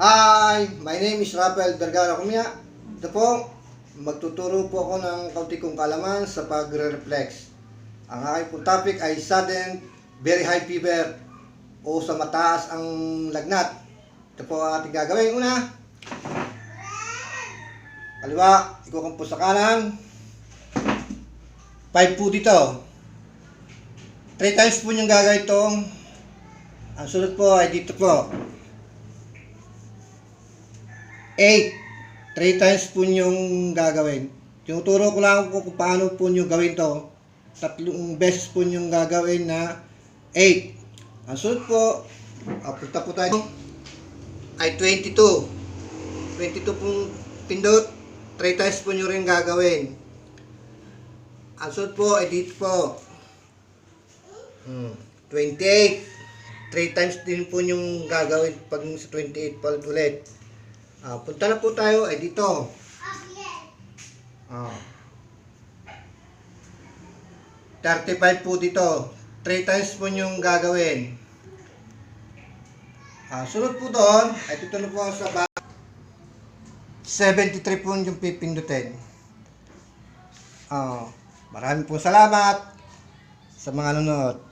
Hi, my name is Rafael Vergara Cumia. Ito po, magtuturo po ako ng kaunti kong kalaman sa pagre-reflex. Ang aking pong topic ay sudden, very high fever o sa mataas ang lagnat. Ito po ang ating gagawin. Una, kaliwa, ikukum po sa kanan. 5 po dito. 3 times po yung gagawin ito. Ang sunod po ay dito po. 8. 3 times po yung gagawin. Tinuturo ko lang po kung paano po nyo gawin to. 3 beses po yung gagawin na 8. Ang sunod po, punta po tayo, ay 22. 22 pong pindot. 3 times po nyo rin gagawin. Ang sunod po ay dito po. 28. 3 times din po yung gagawin pag sa 28 palit ulit. Punta na po tayo ay dito. 35 po dito. 3 times po yung gagawin. Sunod po doon ay dito na po sa 73 po yung pipindutin. Maraming po salamat sa mga nanonood.